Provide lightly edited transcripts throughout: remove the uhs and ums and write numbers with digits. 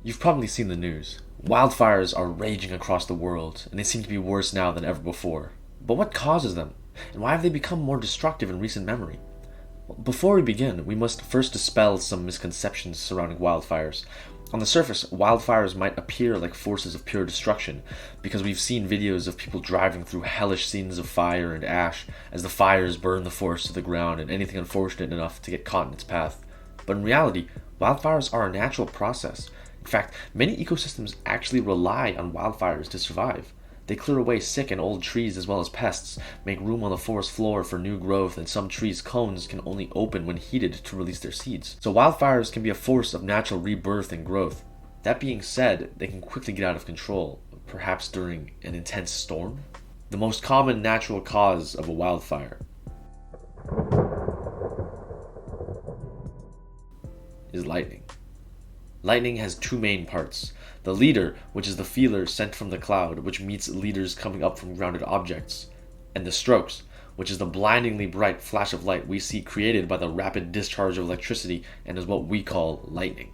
You've probably seen the news. Wildfires are raging across the world, and they seem to be worse now than ever before. But what causes them? And why have they become more destructive in recent memory? Before we begin, we must first dispel some misconceptions surrounding wildfires. On the surface, wildfires might appear like forces of pure destruction, because we've seen videos of people driving through hellish scenes of fire and ash as the fires burn the forest to the ground and anything unfortunate enough to get caught in its path. But in reality, wildfires are a natural process. In fact, many ecosystems actually rely on wildfires to survive. They clear away sick and old trees as well as pests, make room on the forest floor for new growth, and some trees' cones can only open when heated to release their seeds. So wildfires can be a force of natural rebirth and growth. That being said, they can quickly get out of control, perhaps during an intense storm. The most common natural cause of a wildfire is lightning. Lightning has two main parts. The leader, which is the feeler sent from the cloud, which meets leaders coming up from grounded objects. And the strokes, which is the blindingly bright flash of light we see created by the rapid discharge of electricity and is what we call lightning.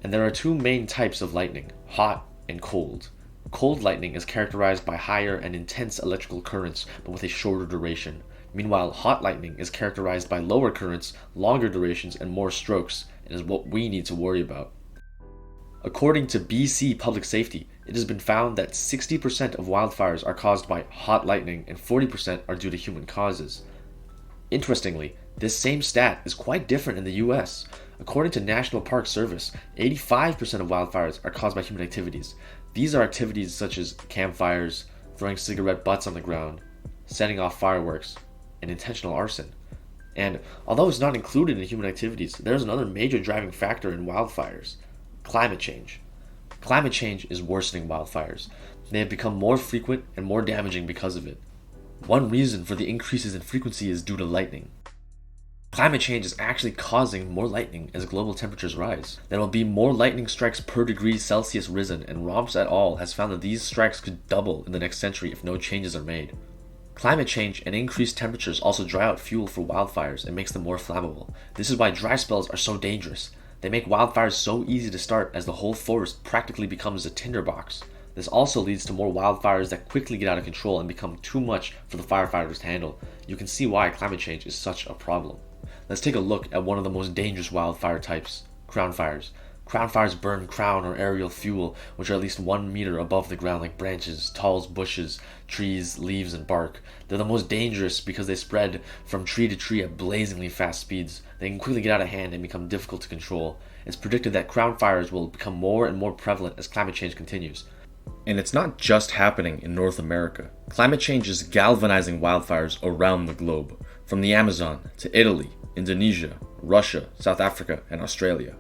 And there are two main types of lightning, hot and cold. Cold lightning is characterized by higher and intense electrical currents, but with a shorter duration. Meanwhile, hot lightning is characterized by lower currents, longer durations, and more strokes, and is what we need to worry about. According to BC Public Safety, it has been found that 60% of wildfires are caused by hot lightning and 40% are due to human causes. Interestingly, this same stat is quite different in the US. According to National Park Service, 85% of wildfires are caused by human activities. These are activities such as campfires, throwing cigarette butts on the ground, setting off fireworks, and intentional arson. And although it's not included in human activities, there's another major driving factor in wildfires: climate change. Climate change is worsening wildfires. They have become more frequent and more damaging because of it. One reason for the increases in frequency is due to lightning. Climate change is actually causing more lightning as global temperatures rise. There will be more lightning strikes per degree Celsius risen, and Romps et al. Has found that these strikes could double in the next century if no changes are made. Climate change and increased temperatures also dry out fuel for wildfires and makes them more flammable. This is why dry spells are so dangerous. They make wildfires so easy to start as the whole forest practically becomes a tinderbox. This also leads to more wildfires that quickly get out of control and become too much for the firefighters to handle. You can see why climate change is such a problem. Let's take a look at one of the most dangerous wildfire types: crown fires. Crown fires burn crown or aerial fuel, which are at least 1 meter above the ground, like branches, tall bushes, trees, leaves, and bark. They're the most dangerous because they spread from tree to tree at blazingly fast speeds. They can quickly get out of hand and become difficult to control. It's predicted that crown fires will become more and more prevalent as climate change continues. And it's not just happening in North America. Climate change is galvanizing wildfires around the globe, from the Amazon to Italy, Indonesia, Russia, South Africa, and Australia.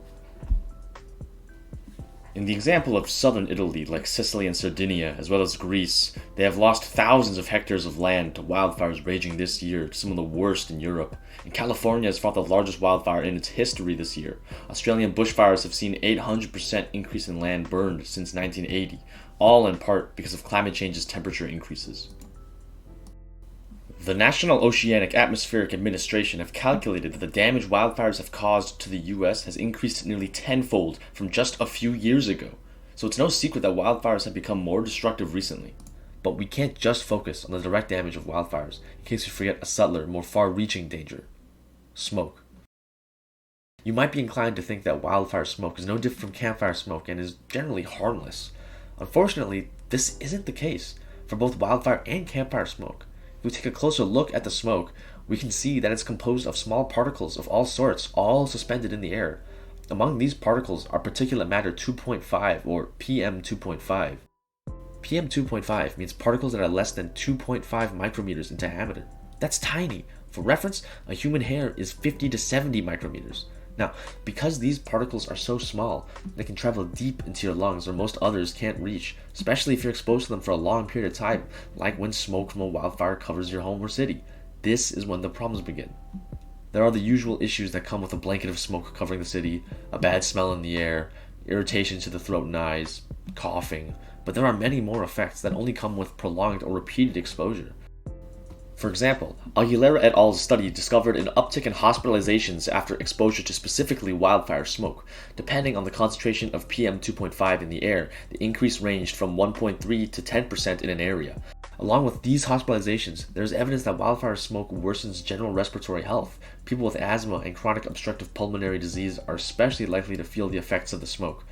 In the example of southern Italy, like Sicily and Sardinia, as well as Greece, they have lost thousands of hectares of land to wildfires raging this year, some of the worst in Europe. And California has fought the largest wildfire in its history this year. Australian bushfires have seen 800% increase in land burned since 1980, all in part because of climate change's temperature increases. The National Oceanic Atmospheric Administration have calculated that the damage wildfires have caused to the US has increased nearly tenfold from just a few years ago. So it's no secret that wildfires have become more destructive recently. But we can't just focus on the direct damage of wildfires, in case we forget a subtler, more far-reaching danger: smoke. You might be inclined to think that wildfire smoke is no different from campfire smoke and is generally harmless. Unfortunately, this isn't the case for both wildfire and campfire smoke. If we take a closer look at the smoke, we can see that it's composed of small particles of all sorts, all suspended in the air. Among these particles are particulate matter 2.5, or PM 2.5. PM 2.5 means particles that are less than 2.5 micrometers in diameter. That's tiny. For reference, a human hair is 50 to 70 micrometers. Now, because these particles are so small, they can travel deep into your lungs where most others can't reach, especially if you're exposed to them for a long period of time, like when smoke from a wildfire covers your home or city. This is when the problems begin. There are the usual issues that come with a blanket of smoke covering the city, a bad smell in the air, irritation to the throat and eyes, coughing, but there are many more effects that only come with prolonged or repeated exposure. For example, Aguilera et al.'s study discovered an uptick in hospitalizations after exposure to specifically wildfire smoke. Depending on the concentration of PM 2.5 in the air, the increase ranged from 1.3 to 10% in an area. Along with these hospitalizations, there is evidence that wildfire smoke worsens general respiratory health. People with asthma and chronic obstructive pulmonary disease are especially likely to feel the effects of the smoke.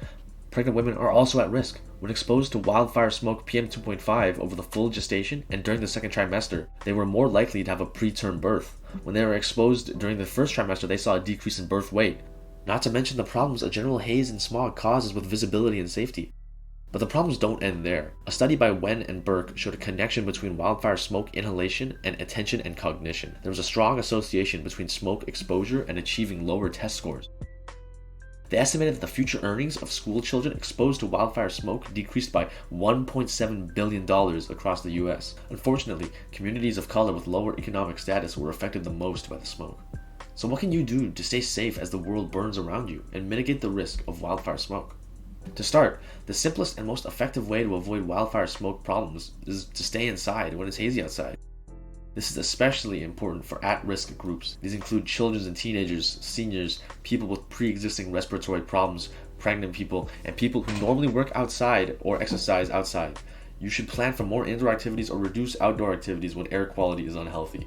Pregnant women are also at risk. When exposed to wildfire smoke PM 2.5 over the full gestation and during the second trimester, they were more likely to have a preterm birth. When they were exposed during the first trimester, they saw a decrease in birth weight. Not to mention the problems a general haze and smog causes with visibility and safety. But the problems don't end there. A study by Wen and Burke showed a connection between wildfire smoke inhalation and attention and cognition. There was a strong association between smoke exposure and achieving lower test scores. They estimated that the future earnings of school children exposed to wildfire smoke decreased by $1.7 billion across the US. Unfortunately, communities of color with lower economic status were affected the most by the smoke. So what can you do to stay safe as the world burns around you and mitigate the risk of wildfire smoke? To start, the simplest and most effective way to avoid wildfire smoke problems is to stay inside when it's hazy outside. This is especially important for at-risk groups. These include children and teenagers, seniors, people with pre-existing respiratory problems, pregnant people, and people who normally work outside or exercise outside. You should plan for more indoor activities or reduce outdoor activities when air quality is unhealthy.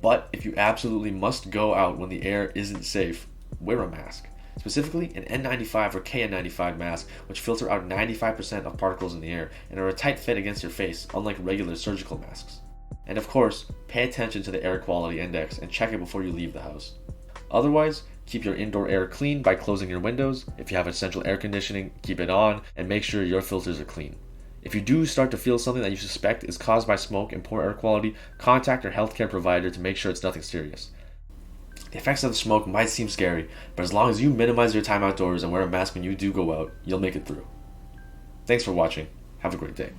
But if you absolutely must go out when the air isn't safe, wear a mask. Specifically, an N95 or KN95 mask, which filter out 95% of particles in the air and are a tight fit against your face, unlike regular surgical masks. And of course, pay attention to the air quality index and check it before you leave the house. Otherwise, keep your indoor air clean by closing your windows. If you have central air conditioning, keep it on and make sure your filters are clean. If you do start to feel something that you suspect is caused by smoke and poor air quality, contact your healthcare provider to make sure it's nothing serious. The effects of the smoke might seem scary, but as long as you minimize your time outdoors and wear a mask when you do go out, you'll make it through. Thanks for watching. Have a great day.